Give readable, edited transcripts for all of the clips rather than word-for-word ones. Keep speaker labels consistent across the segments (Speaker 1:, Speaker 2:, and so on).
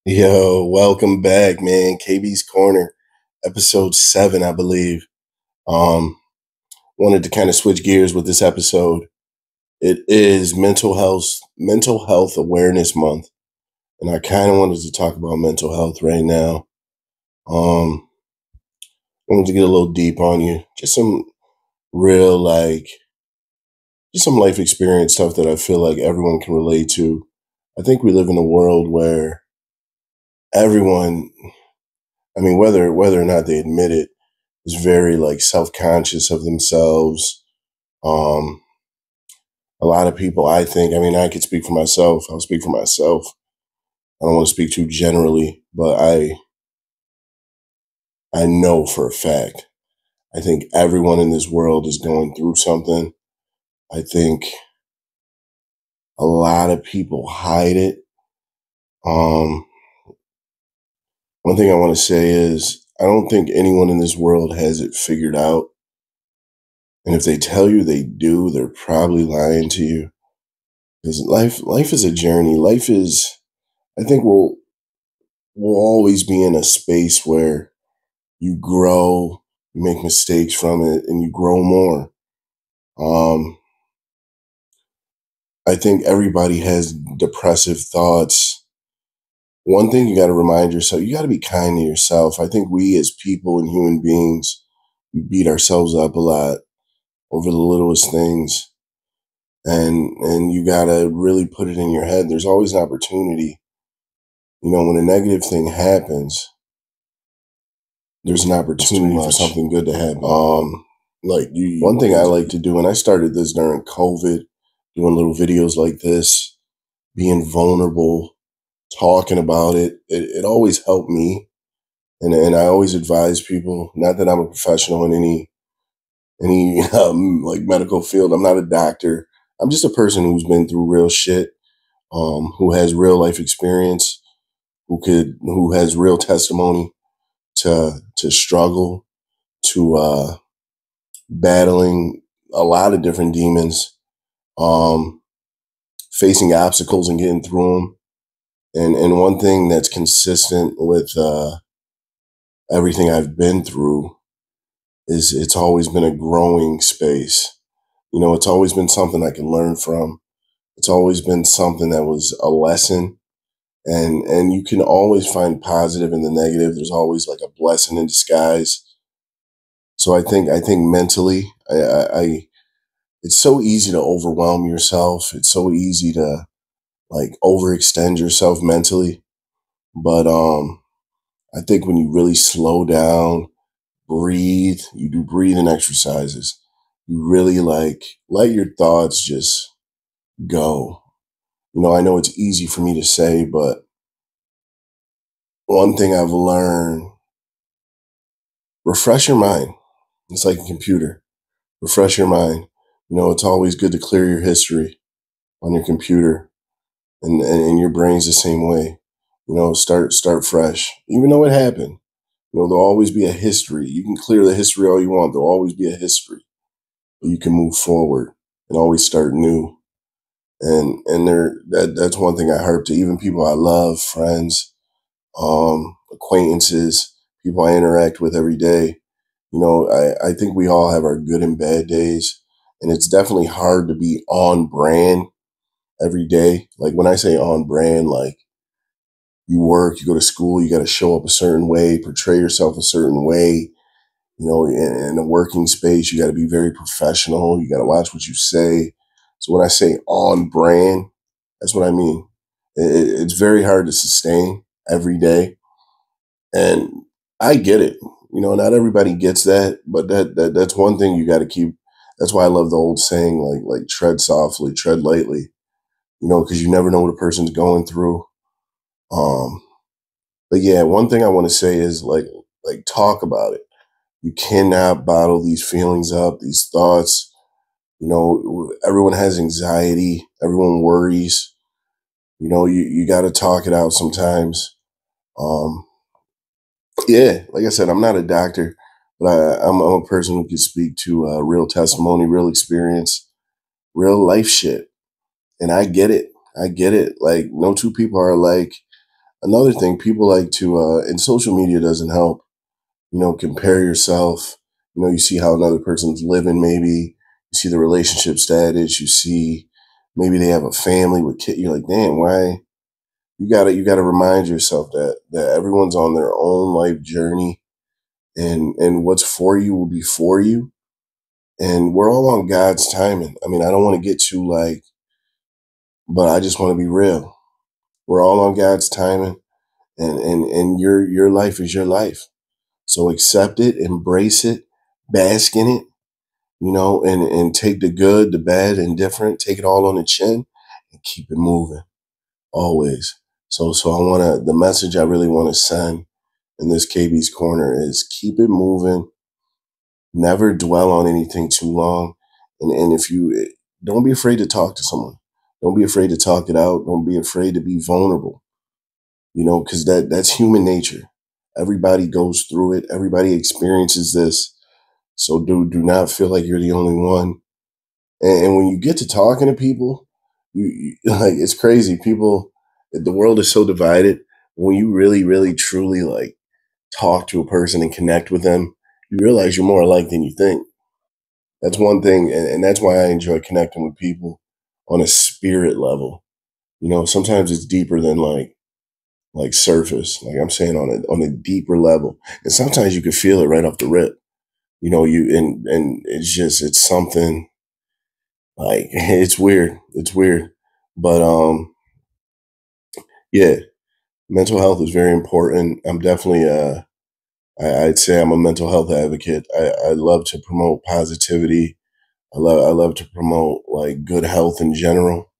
Speaker 1: Yo, welcome back, man. KB's Corner, episode 7, I believe. Um, Wanted to kind of switch gears with this episode. It is mental health awareness month, and I kind of wanted to talk about mental health right now. Um, Wanted to get a little deep on you, just some real just some life experience stuff that I feel like everyone can relate to. I think we live in a world where everyone, I mean, whether or not they admit it, is very self conscious of themselves. Um, a lot of people, I think, I mean, I could speak for myself. I'll speak for myself. I don't want to speak too generally, but I know for a fact. I think everyone in this world is going through something. I think a lot of people hide it. Um, One thing I want to say is I don't think anyone in this world has it figured out. And if they tell you they do, they're probably lying to you. Because life is a journey. Life is, I think we'll always be in a space where you grow, you make mistakes from it, and you grow more. Um, I think everybody has depressive thoughts. One thing you got to remind yourself, you got to be kind to yourself. I think we as people and human beings, we beat ourselves up a lot over the littlest things. And you got to really put it in your head. There's always an opportunity. When a negative thing happens, there's an opportunity for something good to happen. One thing I like to do, and I started this during COVID, doing little videos like this, being vulnerable, talking about it. It always helped me, and I always advise people. Not that I'm a professional in any medical field. I'm not a doctor. I'm just a person who's been through real shit, who has real life experience, who has real testimony to struggle, to battling a lot of different demons, um, facing obstacles and getting through them. And one thing that's consistent with everything I've been through is it's always been a growing space. It's always been something I can learn from. It's always been something that was a lesson. And you can always find positive in the negative. There's always like a blessing in disguise. So I think mentally, I it's so easy to overwhelm yourself. It's so easy to overextend yourself mentally. But I think when you really slow down, breathe, you do breathing exercises, you really let your thoughts just go. I know it's easy for me to say, but one thing I've learned, refresh your mind. It's like a computer. Refresh your mind. It's always good to clear your history on your computer, and your brain's the same way. Start fresh. Even though it happened, there'll always be a history. You can clear the history all you want. There'll always be a history. But you can move forward and always start new. That's one thing I harp to even people I love, friends, acquaintances, people I interact with every day. I think we all have our good and bad days, and it's definitely hard to be on brand every day. Like when I say on brand, like you work, you go to school, you got to show up a certain way, portray yourself a certain way. In a working space, you got to be very professional. You got to watch what you say. So when I say on brand, that's what I mean. It's very hard to sustain every day, and I get it. Not everybody gets that, but that's one thing you got to keep. That's why I love the old saying, like tread softly, tread lightly. Because you never know what a person's going through. Um, but yeah, one thing I want to say is talk about it. You cannot bottle these feelings up, these thoughts. Everyone has anxiety. Everyone worries. You got to talk it out sometimes. Um, yeah, like I said, I'm not a doctor, but I'm a person who can speak to real testimony, real experience, real life shit. And I get it. I get it. Like no two people are alike. another thing, people like to, and social media doesn't help, compare yourself. You see how another person's living, maybe. You see the relationship status. You see maybe they have a family with kids. You're like, damn, why? You gotta remind yourself that everyone's on their own life journey, and what's for you will be for you. And we're all on God's timing. I mean, I don't want to get too but I just want to be real. We're all on God's timing, and your life is your life. So accept it, embrace it, bask in it, and take the good, the bad, indifferent, take it all on the chin and keep it moving always. So the message I really want to send in this KB's Corner is keep it moving. Never dwell on anything too long. And if you don't be afraid to talk to someone, don't be afraid to talk it out. Don't be afraid to be vulnerable, because that's human nature. Everybody goes through it. Everybody experiences this. So do not feel like you're the only one. And when you get to talking to people, you like, it's crazy. People, the world is so divided. When you really, really, truly like talk to a person and connect with them, you realize you're more alike than you think. That's one thing, and that's why I enjoy connecting with people on a spirit level. Sometimes it's deeper than like surface. Like I'm saying, on a deeper level, and sometimes you can feel it right off the rip. And it's something like it's weird. It's weird, but yeah, mental health is very important. I'm definitely I'd say I'm a mental health advocate. I love to promote positivity. I love to promote like good health in general.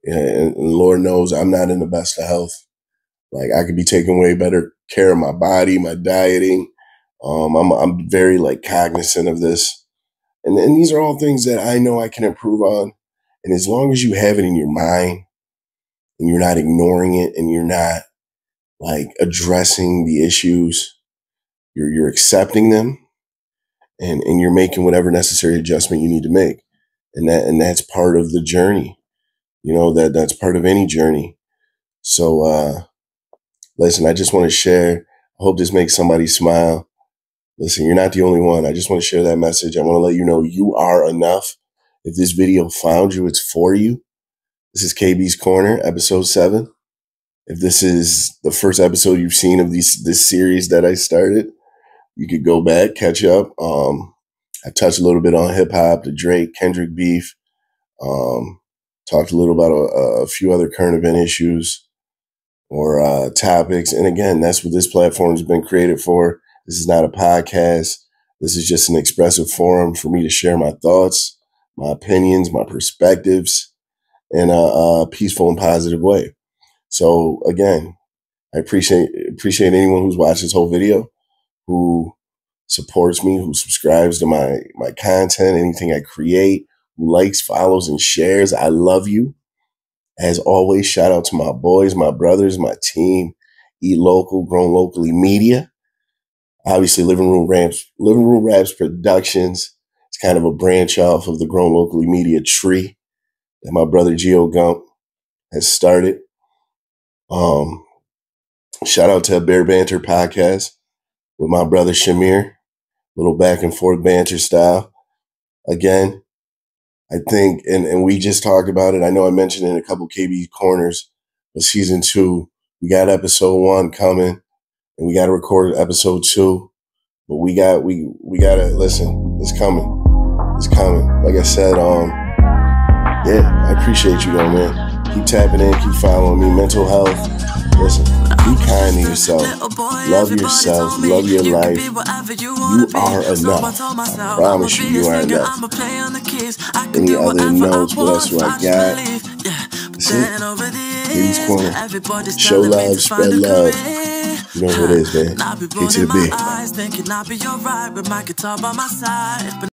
Speaker 1: And Lord knows I'm not in the best of health. Like I could be taking way better care of my body, my dieting. I'm very like cognizant of this, and these are all things that I know I can improve on. And as long as you have it in your mind and you're not ignoring it and you're not like addressing the issues, you're accepting them, and you're making whatever necessary adjustment you need to make. And that's part of the journey. That's part of any journey. So listen, I just want to share. I hope this makes somebody smile. Listen, you're not the only one. I just want to share that message. I want to let you know you are enough. If this video found you, it's for you. This is KB's Corner, episode 7. If this is the first episode you've seen of this series that I started, you could go back, catch up. I touched a little bit on hip hop, the Drake, Kendrick beef. Talked a little about a few other current event issues or topics. And again, that's what this platform has been created for. This is not a podcast. This is just an expressive forum for me to share my thoughts, my opinions, my perspectives in a peaceful and positive way. So again, I appreciate anyone who's watched this whole video, who supports me, who subscribes to my content, anything I create, who likes, follows, and shares. I love you. As always, shout out to my boys, my brothers, my team, Eat Local, Grown Locally Media. Obviously, Living Room Raps Productions. It's kind of a branch off of the Grown Locally Media tree that my brother Geo Gump has started. Shout out to Bear Banter Podcast with my brother Shamir. Little back and forth banter style. Again, I think, and we just talked about it. I know I mentioned it in a couple KB corners, but season 2, we got episode 1 coming, and we got to record episode 2. But we gotta listen. It's coming. It's coming. Like I said, yeah, I appreciate you though, man. Keep tapping in, keep following me. Mental health. Listen, be kind to yourself. Love yourself. Love your life. You are enough. I promise you are enough. Any other notes? What else do I got? That's it. KB's Corner. Show love, spread love. You know what it is, man. Get to the big.